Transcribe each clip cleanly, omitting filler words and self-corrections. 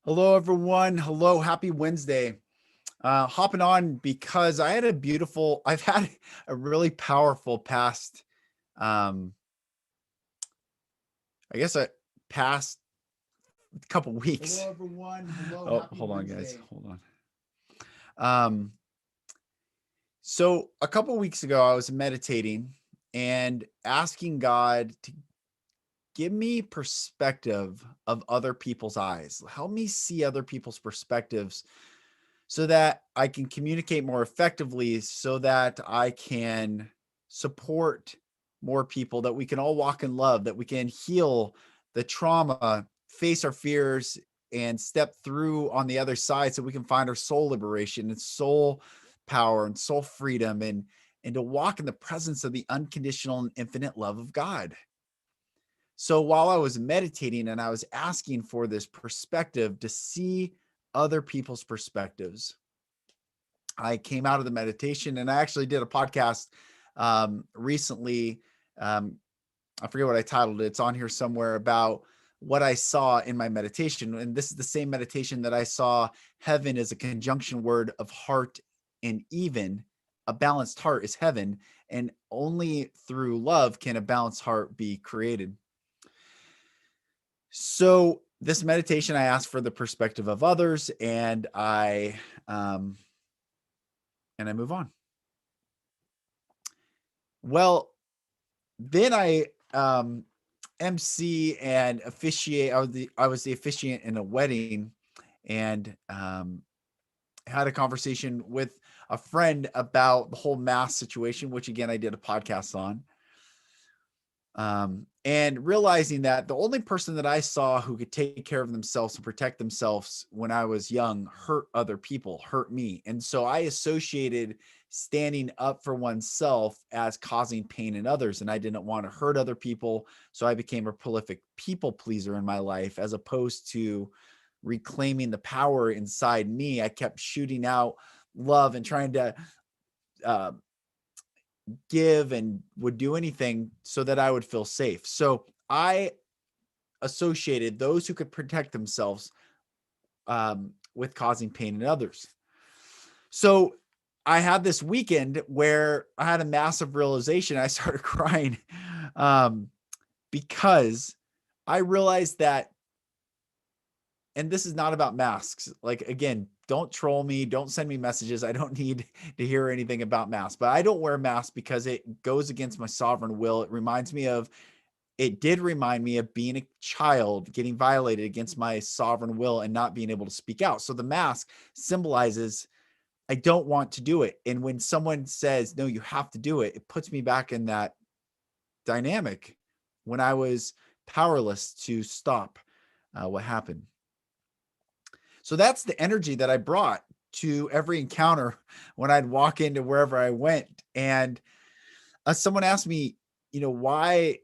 Hello, everyone. Hello, happy Wednesday. Hopping on because I've had a really powerful past, um, I guess a past couple weeks. Hello, everyone. Hello, Oh, happy hold on, guys. Wednesday. Hold on. Um, so a couple weeks ago, I was meditating and asking God to give me perspective of other people's eyes. Help me see other people's perspectives so that I can communicate more effectively, so that I can support more people, that we can all walk in love, that we can heal the trauma, face our fears, and step through on the other side so we can find our soul liberation and soul power and soul freedom and to walk in the presence of the unconditional and infinite love of God. So while I was meditating and I was asking for this perspective to see other people's perspectives, I came out of the meditation and I actually did a podcast recently. Um, I forget what I titled it. It's on here somewhere about what I saw in my meditation. And this is the same meditation that I saw heaven as a conjunction word of heart and even. A balanced heart is heaven. And only through love can a balanced heart be created. So this meditation, I asked for the perspective of others, um, and I move on. Well, then I MC and officiate. I was the officiant in a wedding, and had a conversation with a friend about the whole mask situation, which again I did a podcast on. And realizing that the only person that I saw who could take care of themselves and protect themselves when I was young hurt other people, hurt me. And so I associated standing up for oneself as causing pain in others. And I didn't want to hurt other people. So I became a prolific people pleaser in my life, as opposed to reclaiming the power inside me. I kept shooting out love and trying to uh, give and would do anything so that I would feel safe. So I associated those who could protect themselves with causing pain in others. So I had this weekend where I had a massive realization. I started crying um, because I realized that, and this is not about masks. Like, again, don't troll me. Don't send me messages. I don't need to hear anything about masks, but I don't wear masks because it goes against my sovereign will. It did remind me of being a child getting violated against my sovereign will and not being able to speak out. So the mask symbolizes I don't want to do it. And when someone says, no, you have to do it, it puts me back in that dynamic when I was powerless to stop what happened. So that's the energy that I brought to every encounter when I'd walk into wherever I went. And someone asked me, why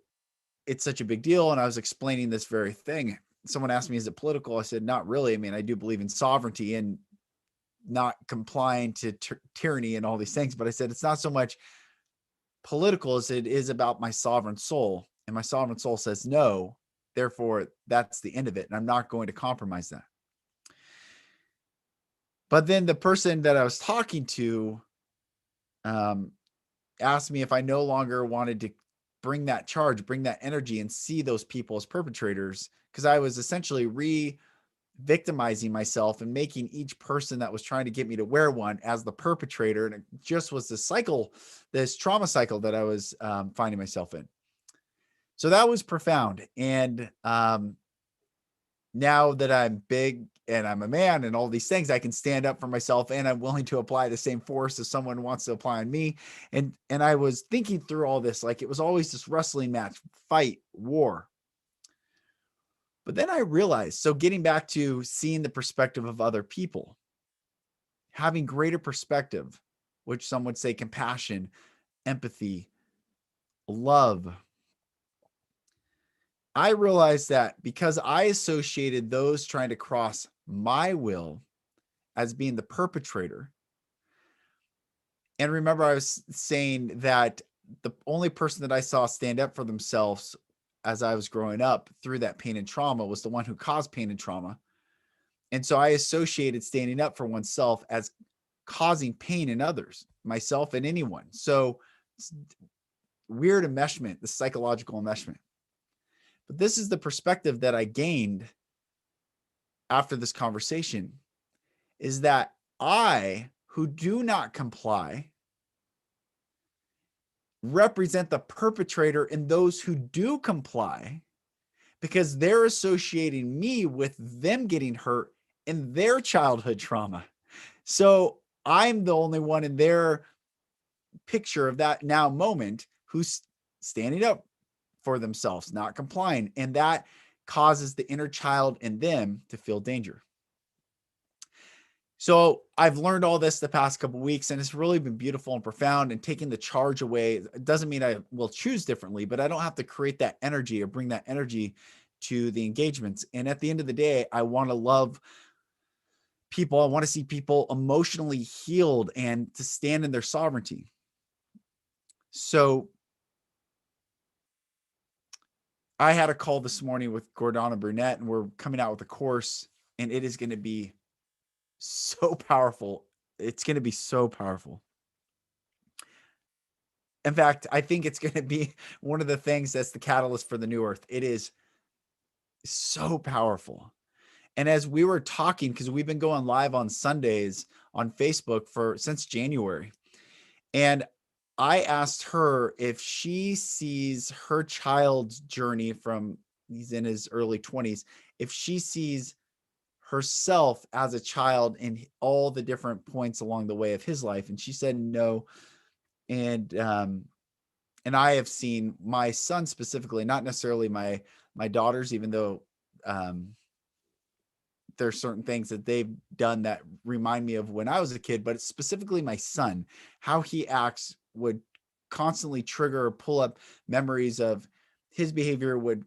it's such a big deal. And I was explaining this very thing. Someone asked me, is it political? I said, not really. I mean, I do believe in sovereignty and not complying to tyranny and all these things. But I said, it's not so much political as it is about my sovereign soul. And my sovereign soul says no. Therefore, that's the end of it. And I'm not going to compromise that. But then the person that I was talking to um, asked me if I no longer wanted to bring that charge, bring that energy, and see those people as perpetrators, because I was essentially victimizing myself and making each person that was trying to get me to wear one as the perpetrator. And it just was this cycle, this trauma cycle that I was finding myself in. So that was profound. And now that I'm big and I'm a man and all these things, I can stand up for myself, and I'm willing to apply the same force as someone wants to apply on me. And I was thinking through all this, like it was always this wrestling match, fight, war. But then I realized, so getting back to seeing the perspective of other people, having greater perspective, which some would say compassion, empathy, love. I realized that because I associated those trying to cross my will as being the perpetrator. And remember, I was saying that the only person that I saw stand up for themselves as I was growing up through that pain and trauma was the one who caused pain and trauma. And so I associated standing up for oneself as causing pain in others, myself and anyone. So weird enmeshment, the psychological enmeshment. But this is the perspective that I gained after this conversation, is that I, who do not comply, represent the perpetrator in those who do comply, because they're associating me with them getting hurt in their childhood trauma. So I'm the only one in their picture of that now moment who's standing up for themselves, not complying. And that causes the inner child in them to feel danger. So I've learned all this the past couple of weeks, and it's really been beautiful and profound, and taking the charge away. It doesn't mean I will choose differently, but I don't have to create that energy or bring that energy to the engagements. And at the end of the day, I want to love people. I want to see people emotionally healed and to stand in their sovereignty. So I had a call this morning with Gordana Burnett, and we're coming out with a course, and it is going to be so powerful. It's going to be so powerful. In fact, I think it's going to be one of the things that's the catalyst for the new earth. It is so powerful. And as we were talking, because we've been going live on Sundays on Facebook since January, and I asked her if she sees her child's journey from, he's in his early 20s, if she sees herself as a child in all the different points along the way of his life. And she said no. And I have seen my son specifically, not necessarily my daughters, even though there's certain things that they've done that remind me of when I was a kid, but it's specifically my son, how he acts would constantly trigger or pull up memories of his behavior would,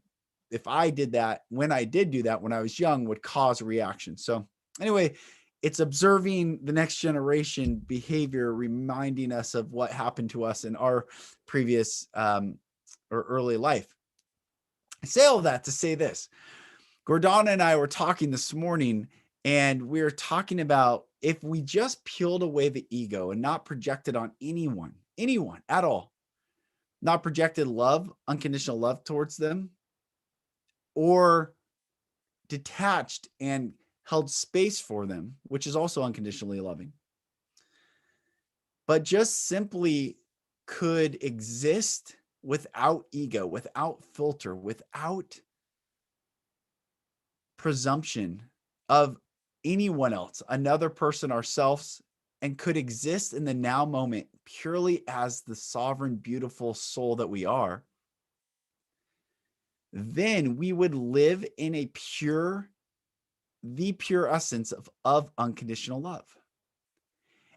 if I did that, when I did do that when I was young, would cause a reaction. So anyway, it's observing the next generation behavior, reminding us of what happened to us in our previous or early life. I say all that to say this. Gordana and I were talking this morning, and we were talking about if we just peeled away the ego and not projected on anyone at all, not projected love, unconditional love towards them, or detached and held space for them, which is also unconditionally loving, but just simply could exist without ego, without filter, without presumption of anyone else, another person, ourselves, and could exist in the now moment purely as the sovereign, beautiful soul that we are, then we would live in the pure essence of unconditional love.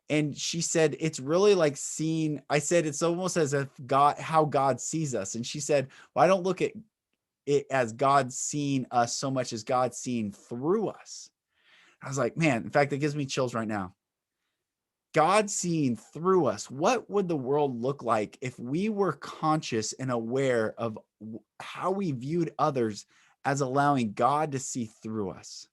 And she said, it's really like seeing, I said, it's almost as if how God sees us. And she said, well, I don't look at it as God seeing us so much as God seeing through us. I was like, man, in fact, it gives me chills right now. God seeing through us. What would the world look like if we were conscious and aware of how we viewed others as allowing God to see through us?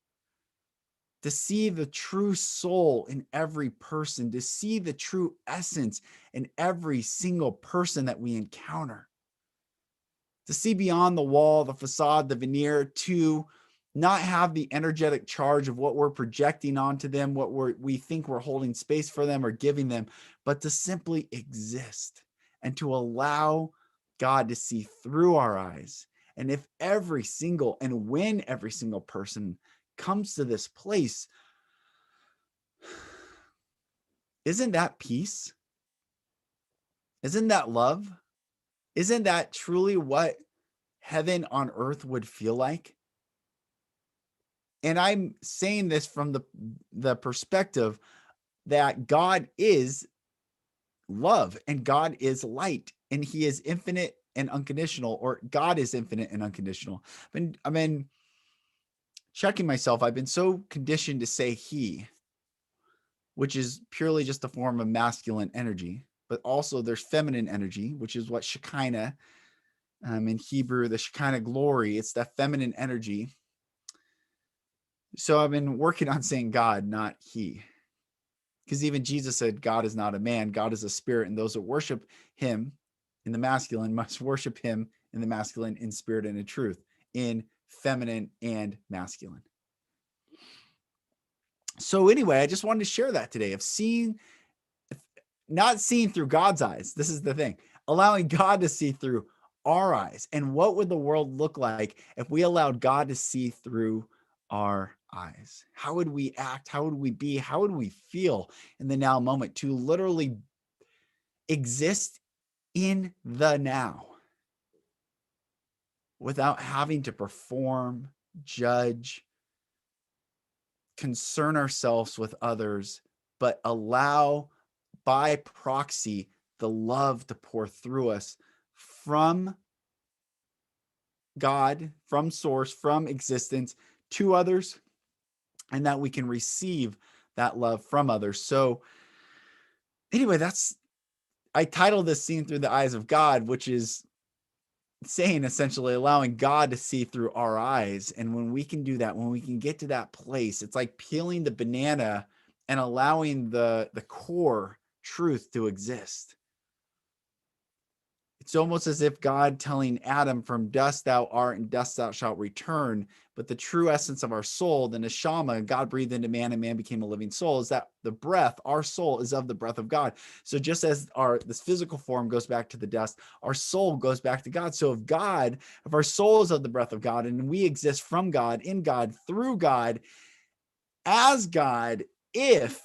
To see the true soul in every person, to see the true essence in every single person that we encounter. To see beyond the wall, the facade, the veneer, to not have the energetic charge of what we're projecting onto them, what we think we're holding space for them or giving them, but to simply exist and to allow God to see through our eyes. And if when every single person comes to this place, isn't that peace? Isn't that love? Isn't that truly what heaven on earth would feel like? And I'm saying this from the perspective that God is love and God is light and he is infinite and unconditional, or God is infinite and unconditional. I've been checking myself. I've been so conditioned to say he, which is purely just a form of masculine energy, but also there's feminine energy, which is what Shekinah, in Hebrew, the Shekinah glory, it's that feminine energy. So I've been working on saying God, not he. Because even Jesus said, God is not a man, God is a spirit, and those that worship him in the masculine must worship him in the masculine, in spirit and in truth, in feminine and masculine. So anyway, I just wanted to share that today of not seeing through God's eyes. This is the thing, allowing God to see through our eyes. And what would the world look like if we allowed God to see through our eyes? How would we act? How would we be? How would we feel in the now moment to literally exist in the now without having to perform, judge, concern ourselves with others, but allow by proxy the love to pour through us from God, from source, from existence to others, and that we can receive that love from others. So anyway, I titled this Seen Through the Eyes of God, which is saying essentially allowing God to see through our eyes. And when we can do that, when we can get to that place, it's like peeling the banana and allowing the core truth to exist. It's almost as if God telling Adam, from dust thou art and dust thou shalt return. But the true essence of our soul, the neshama, God breathed into man and man became a living soul, is that the breath, our soul is of the breath of God. So just as this physical form goes back to the dust, our soul goes back to God. So if our soul is of the breath of God and we exist from God, in God, through God, as God, if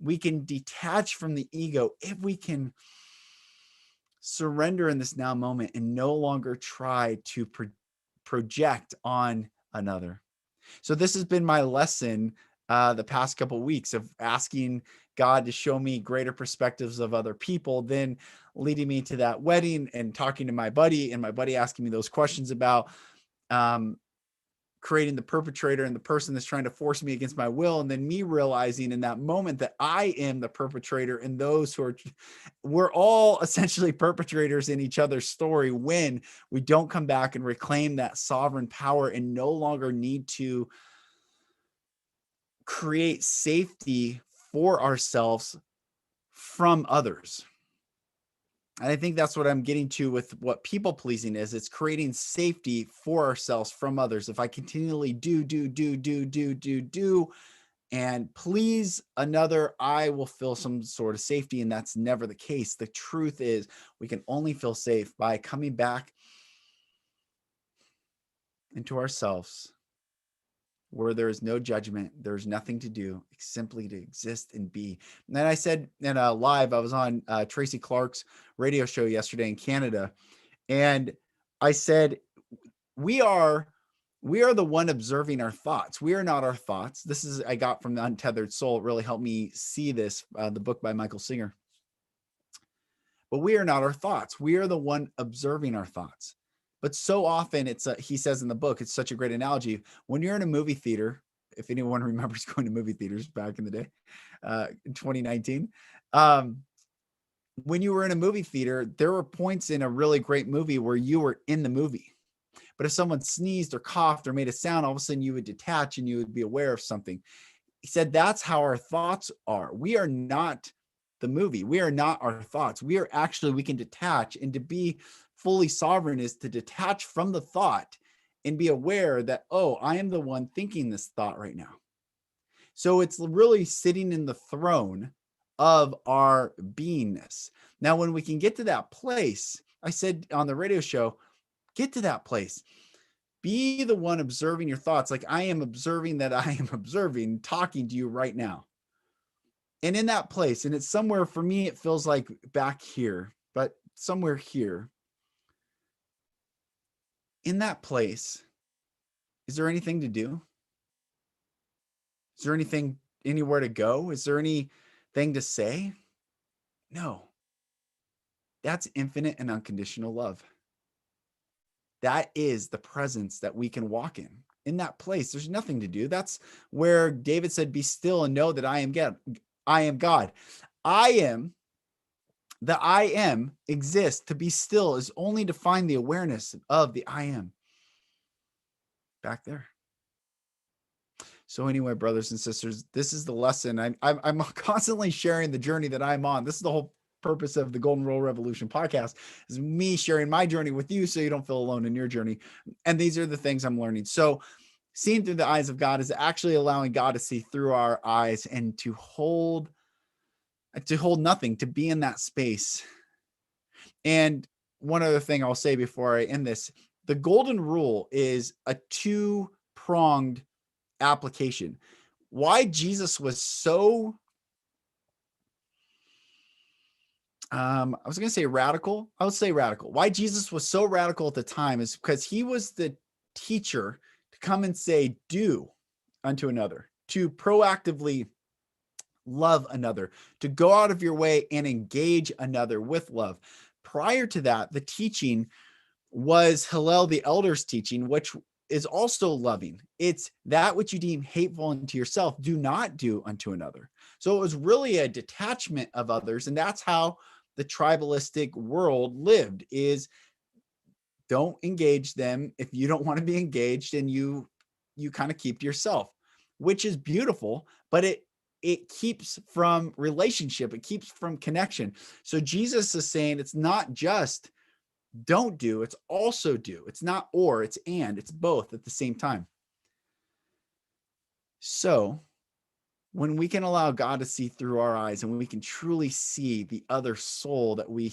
we can detach from the ego, if we can surrender in this now moment and no longer try to project on another. So this has been my lesson the past couple of weeks of asking God to show me greater perspectives of other people, then leading me to that wedding and talking to my buddy, and my buddy asking me those questions about creating the perpetrator and the person that's trying to force me against my will. And then me realizing in that moment that I am the perpetrator, and those who we're all essentially perpetrators in each other's story when we don't come back and reclaim that sovereign power and no longer need to create safety for ourselves from others. And I think that's what I'm getting to with what people pleasing is. It's creating safety for ourselves from others. If I continually do, and please another, I will feel some sort of safety. And that's never the case. The truth is we can only feel safe by coming back into ourselves, where there is no judgment, there's nothing to do, simply to exist and be. And then I said in a live, I was on Tracy Clark's radio show yesterday in Canada, and I said, we are the one observing our thoughts. We are not our thoughts. This is, I got from the Untethered Soul. It really helped me see this, the book by Michael Singer. But we are not our thoughts. We are the one observing our thoughts. But so often he says in the book, it's such a great analogy. When you're in a movie theater, if anyone remembers going to movie theaters back in the day, in 2019, when you were in a movie theater, there were points in a really great movie where you were in the movie. But if someone sneezed or coughed or made a sound, all of a sudden you would detach and you would be aware of something. He said, that's how our thoughts are. We are not the movie. We are not our thoughts. We can detach, and to be fully sovereign is to detach from the thought and be aware that, oh, I am the one thinking this thought right now. So it's really sitting in the throne of our beingness. Now, when we can get to that place, I said on the radio show, get to that place. Be the one observing your thoughts. Like I am observing that I am observing, talking to you right now. And in that place, and it's somewhere, for me, it feels like back here, but somewhere here. In that place, is there anything to do? Is there anywhere to go? Is there anything to say? No. That's infinite and unconditional love. That is the presence that we can walk in. In that place, there's nothing to do. That's where David said, be still and know that I am God. I am God. The I am exists. To be still is only to find the awareness of the I am back there. So anyway, brothers and sisters, this is the lesson. I'm constantly sharing the journey that I'm on. This is the whole purpose of the Golden Rule Revolution podcast, is me sharing my journey with you so you don't feel alone in your journey. And these are the things I'm learning. So seeing through the eyes of God is actually allowing God to see through our eyes and to hold nothing, to be in that space. And one other thing I'll say before I end this, the golden rule is a two-pronged application. Why Jesus was so I was going to say radical. I would say radical. Why Jesus was so radical at the time is because he was the teacher to come and say, do unto another, to proactively love another, to go out of your way and engage another with love. Prior to that, the teaching was Hillel the elder's teaching, which is also loving. It's that which you deem hateful unto yourself, do not do unto another. So it was really a detachment of others. And that's how the tribalistic world lived, is don't engage them if you don't want to be engaged, and you kind of keep to yourself, which is beautiful, but it keeps from relationship. It keeps from connection. So Jesus is saying it's not just don't do, it's also do. It's not or, it's and, it's both at the same time. So when we can allow God to see through our eyes, and when we can truly see the other soul that we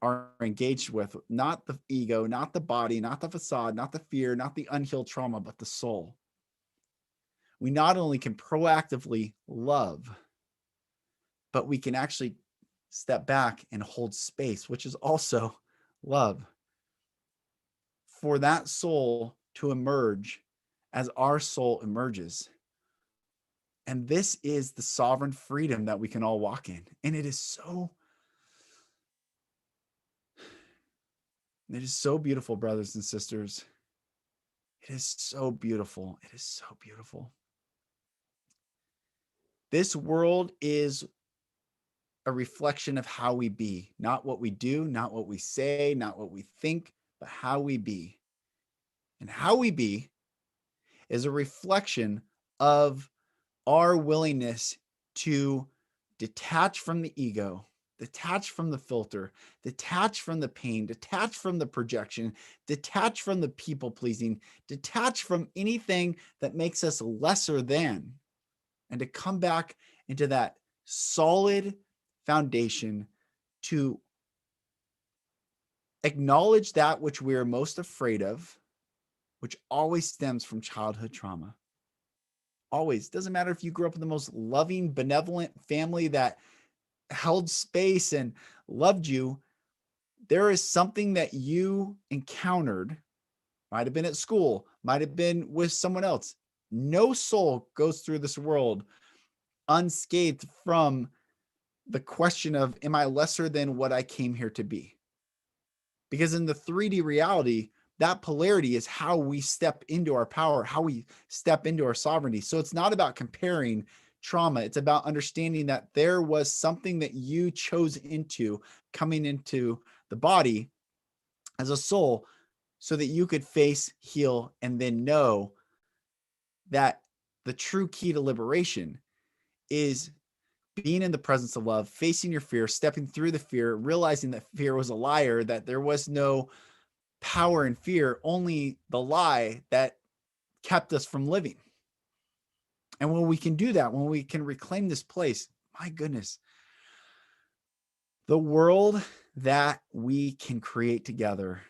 are engaged with, not the ego, not the body, not the facade, not the fear, not the unhealed trauma, but the soul, we not only can proactively love, but we can actually step back and hold space, which is also love, for that soul to emerge as our soul emerges. And this is the sovereign freedom that we can all walk in. And it is so beautiful, brothers and sisters. It is so beautiful. It is so beautiful. This world is a reflection of how we be, not what we do, not what we say, not what we think, but how we be. And how we be is a reflection of our willingness to detach from the ego, detach from the filter, detach from the pain, detach from the projection, detach from the people pleasing, detach from anything that makes us lesser than, and to come back into that solid foundation to acknowledge that which we are most afraid of, which always stems from childhood trauma. Always. Doesn't matter if you grew up in the most loving, benevolent family that held space and loved you. There is something that you encountered, might have been at school, might have been with someone else. No soul goes through this world unscathed from the question of, am I lesser than what I came here to be? Because in the 3D reality, that polarity is how we step into our power, how we step into our sovereignty. So it's not about comparing trauma. It's about understanding that there was something that you chose into coming into the body as a soul so that you could face, heal, and then know that the true key to liberation is being in the presence of love, facing your fear, stepping through the fear, realizing that fear was a liar, that there was no power in fear, only the lie that kept us from living. And when we can do that, when we can reclaim this place, my goodness, the world that we can create together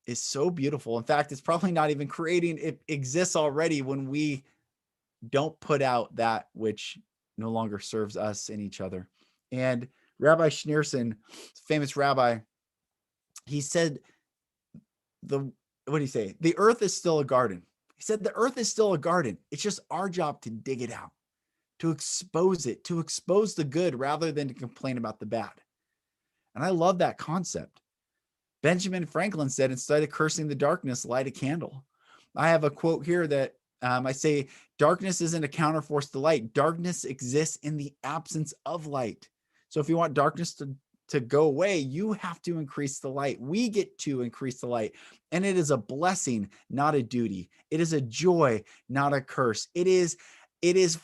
is so beautiful. In fact, it's probably not even creating, it exists already when we don't put out that which no longer serves us and each other. And Rabbi Schneerson, famous rabbi, he said, what do you say? The earth is still a garden. He said, the earth is still a garden. It's just our job to dig it out, to expose it, to expose the good rather than to complain about the bad. And I love that concept. Benjamin Franklin said, instead of cursing the darkness, light a candle. I have a quote here that I say, darkness isn't a counterforce to light. Darkness exists in the absence of light. So if you want darkness to to go away, you have to increase the light. We get to increase the light. And it is a blessing, not a duty. It is a joy, not a curse. It is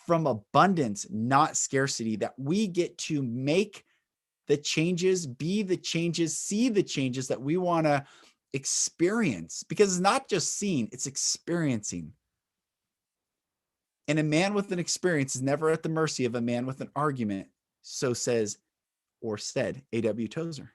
from abundance, not scarcity, that we get to make the changes, be the changes, see the changes that we want to experience, because it's not just seeing, it's experiencing. And a man with an experience is never at the mercy of a man with an argument. So says or said A.W. Tozer.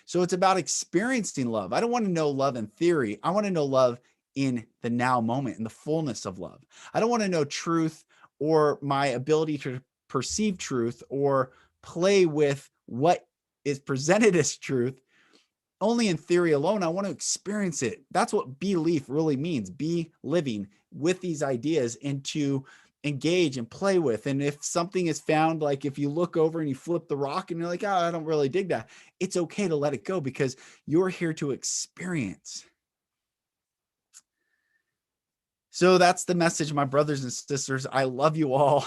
So it's about experiencing love. I don't want to know love in theory. I want to know love in the now moment, in the fullness of love. I don't want to know truth or my ability to perceive truth or play with what is presented as truth only in theory alone. I want to experience it. That's what belief really means. Be living with these ideas and to engage and play with. And if something is found, like if you look over and you flip the rock and you're like, oh, I don't really dig that, it's okay to let it go, because you're here to experience. So that's the message, my brothers and sisters. I love you all.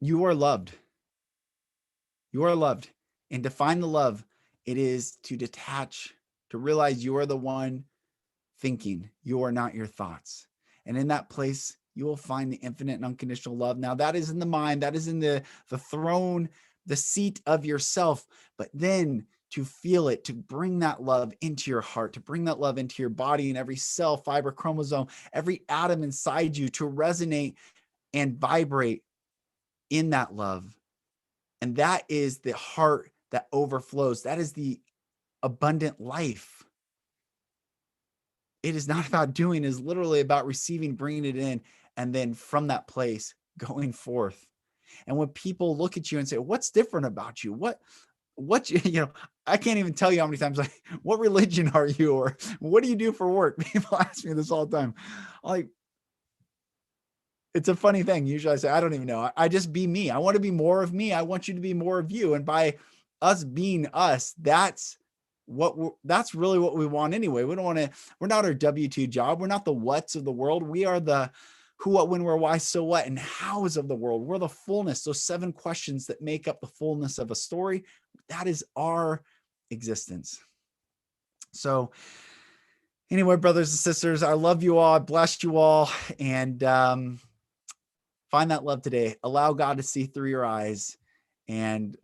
You are loved. You are loved. And to find the love, it is to detach, to realize you are the one thinking. You are not your thoughts. And in that place, you will find the infinite and unconditional love. Now, that is in the mind, that is in the throne, the seat of yourself. But then to feel it, to bring that love into your heart, to bring that love into your body and every cell, fiber, chromosome, every atom inside you, to resonate and vibrate in that love. And that is the heart that overflows. That is the abundant life. It is not about doing, it is literally about receiving, bringing it in, and then from that place going forth. And when people look at you and say, what's different about you? What, I can't even tell you how many times, like, what religion are you? Or what do you do for work? People ask me this all the time. Like, it's a funny thing. Usually I say, I don't even know. I just be me. I want to be more of me. I want you to be more of you. And by us being us, that's really what we want anyway. We don't want to, we're not our W-2 job. We're not the what's of the world. We are the who, what, when, where, why, so what, and hows of the world. We're the fullness. Those 7 questions that make up the fullness of a story. That is our existence. So anyway, brothers and sisters, I love you all. I bless you all. And, find that love today. Allow God to see through your eyes and